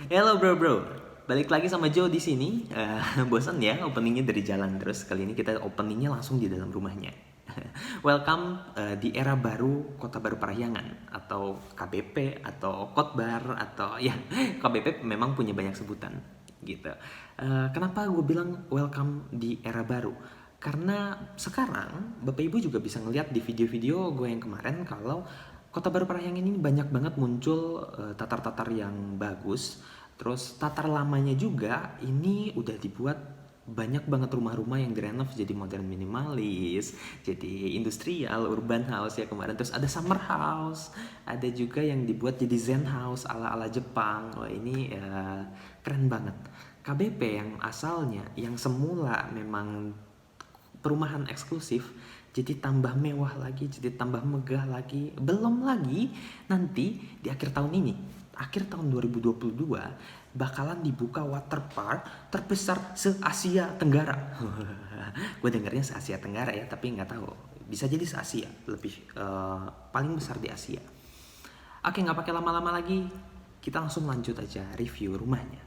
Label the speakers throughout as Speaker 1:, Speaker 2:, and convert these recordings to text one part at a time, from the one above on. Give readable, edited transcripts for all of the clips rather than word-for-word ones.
Speaker 1: Hello bro, balik lagi sama Joe di sini. Bosan ya openingnya dari jalan terus. Kali ini kita openingnya langsung di dalam rumahnya. Welcome di era baru Kota Baru Parahyangan atau KBP atau Kotbar atau ya KBP memang punya banyak sebutan gitu. Kenapa gue bilang welcome di era baru? Karena sekarang Bapak Ibu juga bisa ngeliat di video-video gue yang kemarin kalau Kota Baru Parahyangan ini banyak banget muncul tatar-tatar yang bagus. Terus tatar lamanya juga ini udah dibuat banyak banget rumah-rumah yang direnov jadi modern minimalis, jadi industrial, urban house ya kemarin. Terus ada summer house, ada juga yang dibuat jadi zen house ala-ala Jepang. Wah ini keren banget. KBP yang asalnya, yang semula memang perumahan eksklusif, jadi tambah mewah lagi, jadi tambah megah lagi. Belum lagi nanti di akhir tahun ini, akhir tahun 2022 bakalan dibuka waterpark terbesar se-Asia Tenggara. Gue dengarnya se-Asia Tenggara ya, tapi nggak tahu. Bisa jadi se-Asia, lebih paling besar di Asia. Oke, nggak pakai lama-lama lagi, kita langsung lanjut aja review rumahnya.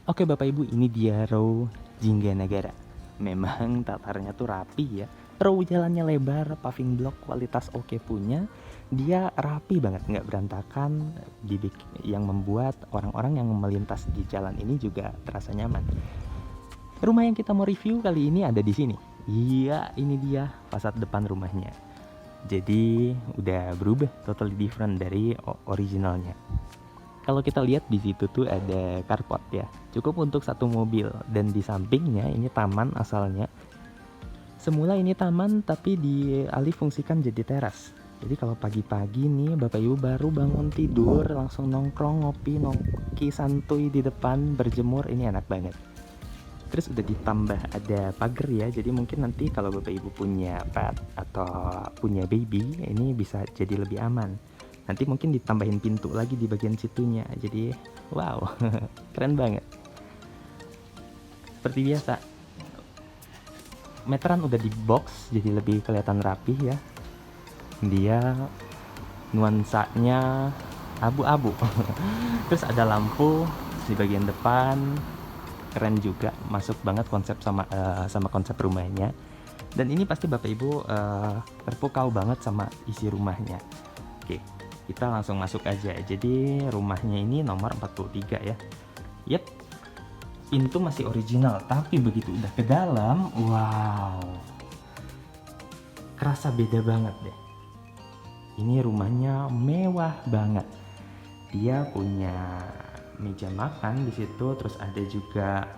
Speaker 1: Oke Bapak Ibu, ini dia row Jingganagara. Memang tatarnya tuh rapi ya. Row jalannya lebar, paving block kualitas oke punya. Dia rapi banget, nggak berantakan. Yang membuat orang-orang yang melintas di jalan ini juga terasa nyaman. Rumah yang kita mau review kali ini ada di sini. Iya, ini dia fasad depan rumahnya. Jadi udah berubah, totally different dari originalnya. Kalau kita lihat di situ tuh ada carport ya, cukup untuk satu mobil, dan di sampingnya ini taman asalnya. Semula ini taman tapi dialih fungsikan jadi teras. Jadi kalau pagi-pagi nih Bapak Ibu baru bangun tidur langsung nongkrong ngopi santuy di depan berjemur, ini enak banget. Terus udah ditambah ada pagar ya, jadi mungkin nanti kalau Bapak Ibu punya pet atau punya baby ini bisa jadi lebih aman. Nanti mungkin ditambahin pintu lagi di bagian situnya, jadi wow. Keren banget. Seperti biasa, meteran udah di box jadi lebih kelihatan rapih ya. Dia nuansanya abu-abu. Terus ada lampu di bagian depan, keren juga, masuk banget konsep sama konsep rumahnya. Dan ini pasti Bapak Ibu terpukau banget sama isi rumahnya. Oke, kita langsung masuk aja. Jadi rumahnya ini nomor 43 ya. Yep, pintu masih original, tapi begitu udah ke dalam, wow, kerasa beda banget deh. Ini rumahnya mewah banget. Dia punya meja makan di situ, terus ada juga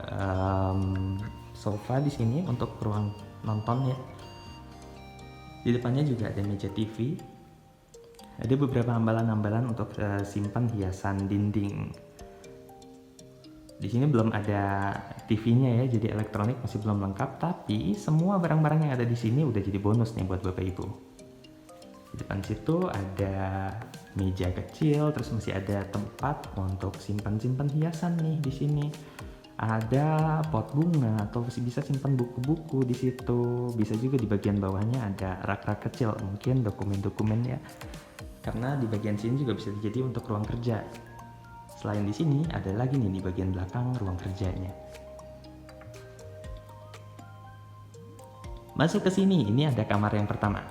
Speaker 1: sofa di sini untuk ruang nonton ya. Di depannya juga ada meja TV. Ada beberapa hambalan-hambalan untuk simpan hiasan dinding. Di sini belum ada TV-nya ya, jadi elektronik masih belum lengkap. Tapi semua barang-barang yang ada di sini udah jadi bonus nih buat Bapak Ibu. Di depan situ ada meja kecil, terus masih ada tempat untuk simpan-simpan hiasan nih di sini. Ada pot bunga atau bisa simpan buku-buku di situ. Bisa juga di bagian bawahnya ada rak-rak kecil, mungkin dokumen-dokumen ya. Karena di bagian sini juga bisa jadi untuk ruang kerja. Selain di sini ada lagi nih di bagian belakang ruang kerjanya. Masuk ke sini, ini ada kamar yang pertama.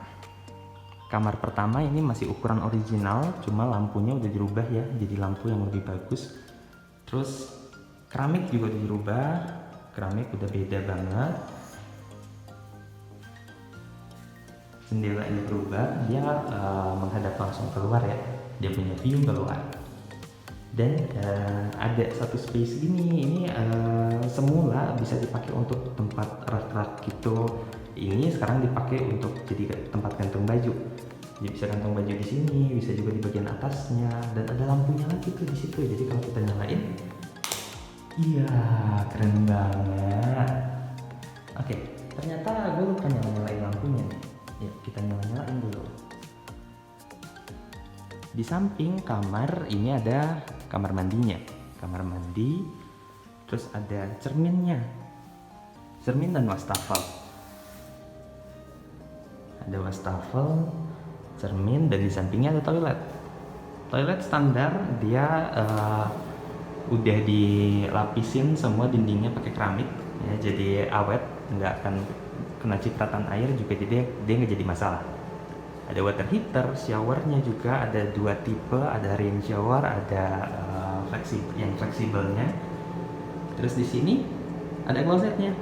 Speaker 1: Kamar pertama ini masih ukuran original, cuma lampunya udah dirubah ya, jadi lampu yang lebih bagus. Terus keramik juga udah dirubah, keramik udah beda banget. Jendelanya berubah, dia menghadap langsung keluar ya, dia punya view keluar. Dan ada satu space ini semula bisa dipakai untuk tempat rak-rak gitu. Ini sekarang dipakai untuk jadi tempat gantung baju. Jadi bisa gantung baju di sini, bisa juga di bagian atasnya, dan ada lampunya lagi tuh di situ. Jadi kalau kita nyalain, iya keren banget. Oke, ternyata gue lupa nyalain lampunya nih. Ya kita nyalain dulu. Di samping kamar ini ada kamar mandinya, kamar mandi, terus ada cerminnya, cermin dan wastafel. Ada wastafel, cermin, dan di sampingnya ada toilet. Toilet standar, dia udah dilapisin semua dindingnya pakai keramik ya, jadi awet, nggak akan kena cipratan air juga, jadi dia nggak jadi masalah. Ada water heater, showernya juga ada 2 tipe, ada rain shower, ada yang fleksibelnya. Terus di sini ada klosetnya.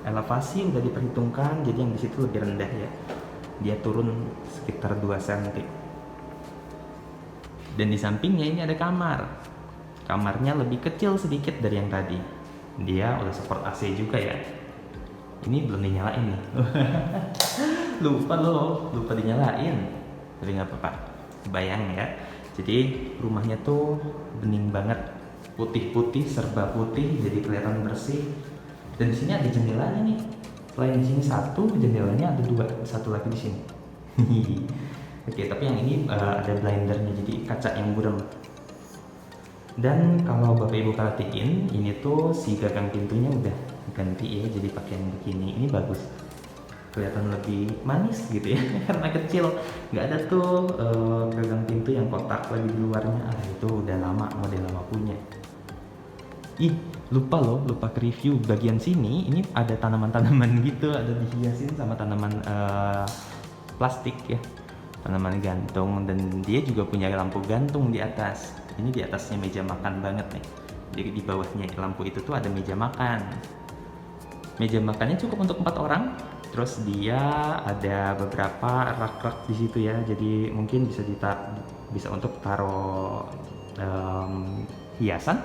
Speaker 1: Elevasi udah diperhitungkan, jadi yang di situ lebih rendah ya. Dia turun sekitar 2 cm. Dan di sampingnya ini ada kamar. Kamarnya lebih kecil sedikit dari yang tadi. Dia udah support AC juga ya. Ini belum dinyalain nih. lupa dinyalain. Tapi nggak apa-apa. Bayang ya. Jadi rumahnya tuh bening banget, putih-putih, serba putih, jadi kelihatan bersih. Dan di sini ada jendelanya nih. Selain di sini 1, jendelanya ada 2, 1 lagi di sini. Oke, tapi yang ini ada blindernya, jadi kaca yang buram. Dan kalau Bapak Ibu perhatiin, ini tuh si gagang pintunya udah ganti ya, jadi pakai yang begini. Ini bagus, kelihatan lebih manis gitu ya. Karena kecil, nggak ada tuh gagang pintu yang kotak lagi di luarnya. Itu udah lama, model lama punya. Lupa ke review bagian sini. Ini ada tanaman-tanaman gitu, ada dihiasin sama tanaman plastik ya, tanaman gantung. Dan dia juga punya lampu gantung di atas. Ini di atasnya meja makan banget nih. Jadi di bawahnya lampu itu tuh ada meja makan. Meja makannya cukup untuk 4 orang. Terus dia ada beberapa rak-rak di situ ya. Jadi mungkin bisa untuk taruh hiasan,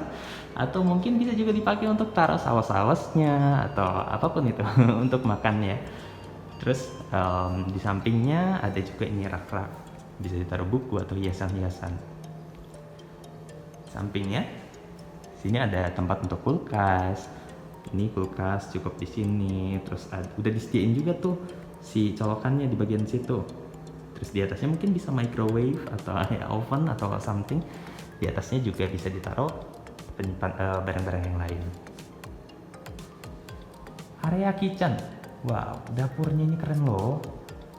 Speaker 1: atau mungkin bisa juga dipakai untuk taruh saus-sausnya atau apapun itu untuk makan ya. Terus di sampingnya ada juga ini rak-rak, bisa ditaruh buku atau hiasan-hiasan. Sampingnya sini ada tempat untuk kulkas. Ini kulkas cukup di sini. Terus udah disediain juga tuh si colokannya di bagian situ. Terus di atasnya mungkin bisa microwave atau oven atau something. Di atasnya juga bisa ditaruh penyimpan barang-barang yang lain. Area kitchen, wow, dapurnya ini keren loh.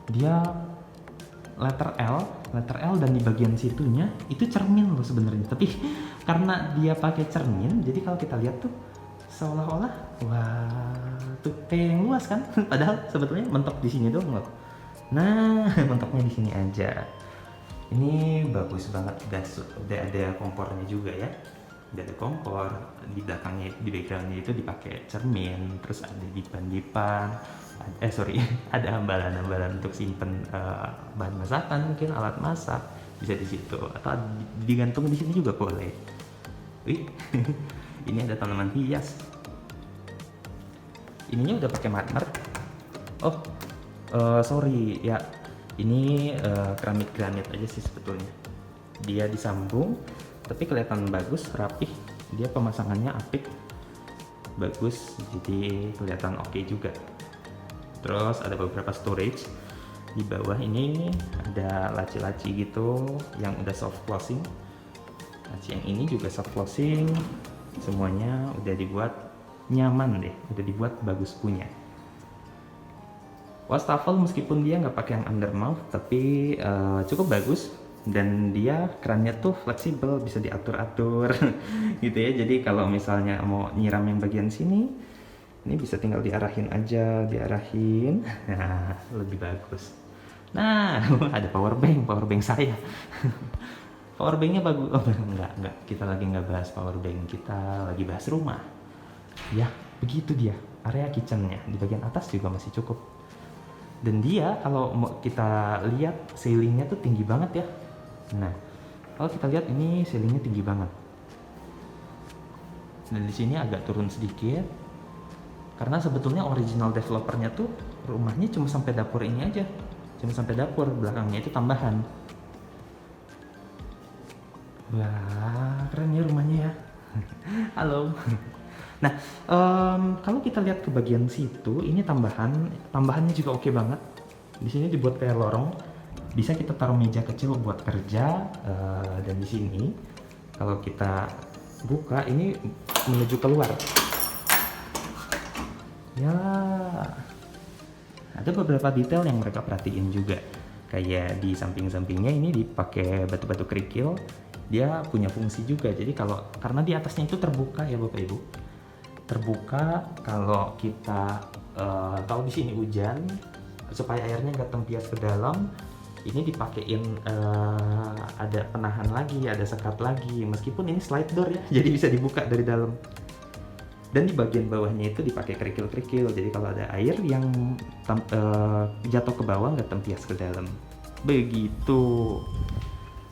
Speaker 1: Dia letter L, dan di bagian situnya itu cermin loh sebenarnya. Tapi karena dia pakai cermin, jadi kalau kita lihat tuh seolah-olah wah tuh kayak yang luas kan. Padahal sebetulnya mentok di sini doang loh. Nah, mentoknya di sini aja. Ini bagus banget, udah ada kompornya juga ya. Udah ada kompor, di belakangnya, di backgroundnya itu dipakai cermin. Terus ada dipan, ada hambalan-hambalan untuk simpen bahan masakan, mungkin alat masak bisa di situ, atau digantung di sini juga boleh. Wih, ini ada tanaman hias. Ininya udah pakai marmer. Sorry ya, ini keramik granit aja sih sebetulnya. Dia disambung, tapi kelihatan bagus, rapih. Dia pemasangannya apik, bagus, jadi kelihatan oke juga. Terus ada beberapa storage. Di bawah ini ada laci-laci gitu yang udah soft closing. Laci yang ini juga soft closing. Semuanya udah dibuat nyaman deh, udah dibuat bagus punya. Wastafel meskipun dia nggak pakai yang undermount, tapi cukup bagus. Dan dia kerannya tuh fleksibel, bisa diatur-atur gitu ya. Jadi kalau misalnya mau nyiram yang bagian sini, ini bisa tinggal diarahin aja, nah lebih bagus. Nah, ada power bank saya. Power banknya bagus. Enggak, kita lagi nggak bahas power bank, kita lagi bahas rumah. Ya, begitu dia. Area kitchennya di bagian atas juga masih cukup. Dan dia kalau mau kita lihat ceilingnya tuh tinggi banget ya. Nah, kalau kita lihat ini ceilingnya tinggi banget. Dan di sini agak turun sedikit. Karena sebetulnya original developernya tuh rumahnya cuma sampai dapur ini aja. Cuma sampai dapur, belakangnya itu tambahan. Wah, keren ya rumahnya ya. Halo. Nah, kalau kita lihat ke bagian situ, ini tambahannya juga oke banget. Di sini dibuat kayak lorong.
Speaker 2: Bisa kita taruh meja kecil buat kerja, dan di sini kalau kita buka ini menuju keluar. Ya, ada beberapa detail yang mereka perhatiin juga. Kayak di samping-sampingnya ini dipakai batu-batu kerikil. Dia punya fungsi juga. Jadi karena di atasnya itu terbuka ya Bapak Ibu. Terbuka kalau kita tahu di sini hujan supaya airnya nggak tempias ke dalam. Ini dipakein ada penahan lagi, ada sekat lagi. Meskipun ini slide door ya, jadi bisa dibuka dari dalam. Dan di bagian bawahnya itu dipakai kerikil-kerikil. Jadi kalau ada air yang jatuh ke bawah nggak tempias ke dalam. Begitu.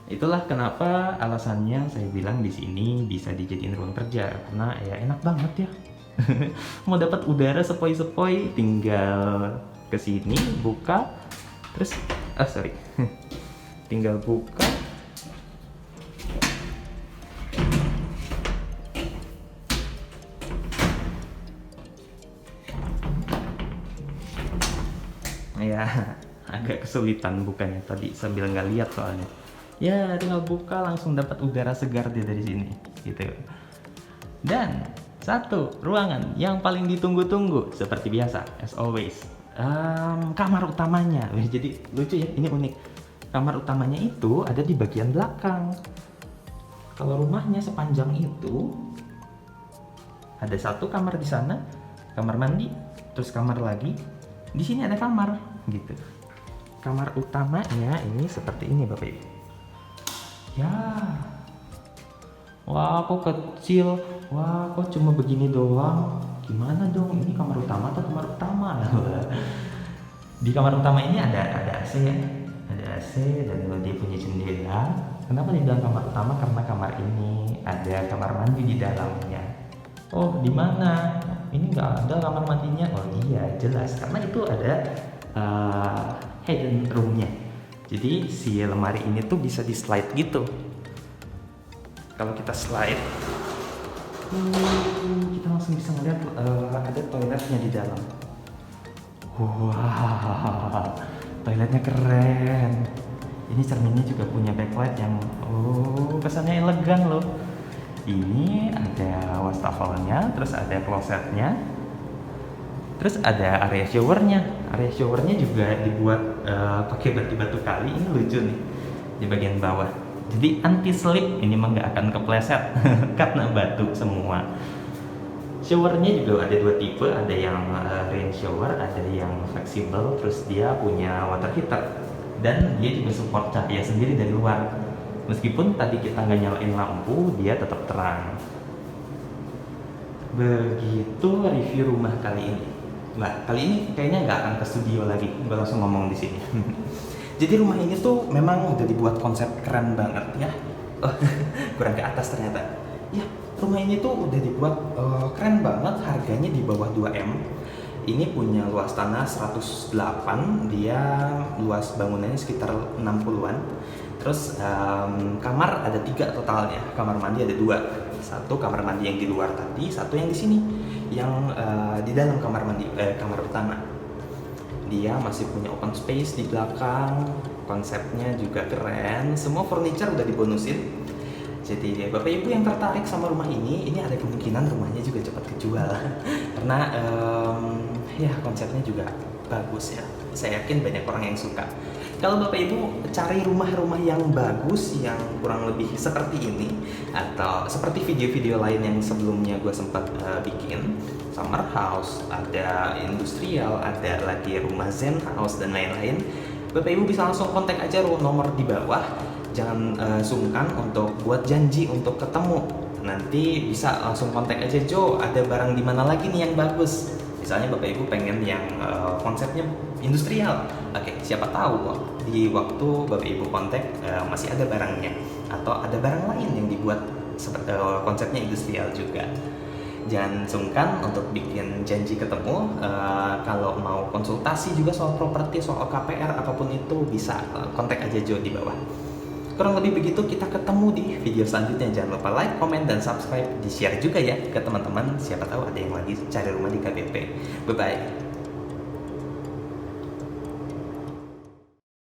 Speaker 2: Itulah kenapa alasannya saya bilang di sini bisa dijadiin ruang kerja, karena ya enak banget ya. Mau dapat udara sepoi-sepoi tinggal ke sini buka, terus tinggal buka. Ya, agak kesulitan bukanya tadi sambil nggak lihat soalnya. Ya, tinggal buka langsung dapat udara segar dia dari sini, gitu. Dan satu ruangan yang paling ditunggu-tunggu seperti biasa, as always, kamar utamanya. Jadi lucu ya, ini unik. Kamar utamanya itu ada di bagian belakang. Kalau rumahnya sepanjang itu, ada satu kamar di sana, kamar mandi, terus kamar lagi. Di sini ada kamar, gitu. Kamar utamanya ini seperti ini Bapak Ibu. Ya, wah kok kecil, wah kok cuma begini doang. Gimana dong? Ini kamar utama atau kamar utama? Di kamar utama ini ada AC ya, ada AC dan dia punya jendela. Kenapa dibilang kamar utama? Karena kamar ini ada kamar mandi di dalamnya. Oh, di mana? Ini nggak ada kamar mandinya. Oh iya, jelas karena itu ada hidden roomnya. Jadi si lemari ini tuh bisa di slide gitu. Kalau kita slide, kita langsung bisa ngeliat ada toiletnya di dalam. Wah, toiletnya keren. Ini cerminnya juga punya backlight yang kesannya elegan loh. Ini ada wastafelnya, terus ada klosetnya, terus ada area showernya. Area showernya juga dibuat pakai batu-batu kali. Ini lucu nih di bagian bawah. Jadi anti slip, ini mah nggak akan kepleset karena batu semua. Showernya juga ada dua tipe, ada yang rain shower, ada yang fleksibel, terus dia punya water heater dan dia juga support cahaya sendiri dari luar. Meskipun tadi kita nggak nyalain lampu, dia tetap terang. Begitu review rumah kali ini. Nah, kali ini kayaknya nggak akan ke studio lagi, gue langsung ngomong di sini. Jadi rumah ini tuh memang udah dibuat konsep keren banget ya. Kurang ke atas ternyata. Ya, rumah ini tuh udah dibuat keren banget, harganya di bawah 2M. Ini punya luas tanah 108, dia luas bangunannya sekitar 60-an. Terus kamar ada 3 totalnya, kamar mandi ada 2. Satu kamar mandi yang di luar tadi, satu yang di sini, yang di dalam kamar mandi, kamar utama. Dia masih punya open space di belakang, konsepnya juga keren, semua furniture udah dibonusin. Jadi Bapak Ibu yang tertarik sama rumah ini ada kemungkinan rumahnya juga cepat kejual karena ya konsepnya juga bagus ya. Saya yakin banyak orang yang suka. Kalau Bapak Ibu cari rumah-rumah yang bagus, yang kurang lebih seperti ini atau seperti video-video lain yang sebelumnya gue sempat bikin, summer house, ada industrial, ada lagi rumah zen house dan lain-lain, Bapak Ibu bisa langsung kontak aja nomor di bawah. Jangan sungkan untuk buat janji untuk ketemu. Nanti bisa langsung kontak aja, Jo, ada barang di mana lagi nih yang bagus. Misalnya Bapak Ibu pengen yang konsepnya industrial. Oke, siapa tahu di waktu Bapak Ibu kontak masih ada barangnya atau ada barang lain yang dibuat seperti konsepnya industrial juga. Jangan sungkan untuk bikin janji ketemu. Kalau mau konsultasi juga soal properti, soal KPR apapun itu bisa kontak aja Jo di bawah. Kurang lebih begitu, kita ketemu di video selanjutnya. Jangan lupa like, comment, dan subscribe. Di share juga ya ke teman-teman. Siapa tahu ada yang lagi cari rumah di KBP. Bye-bye.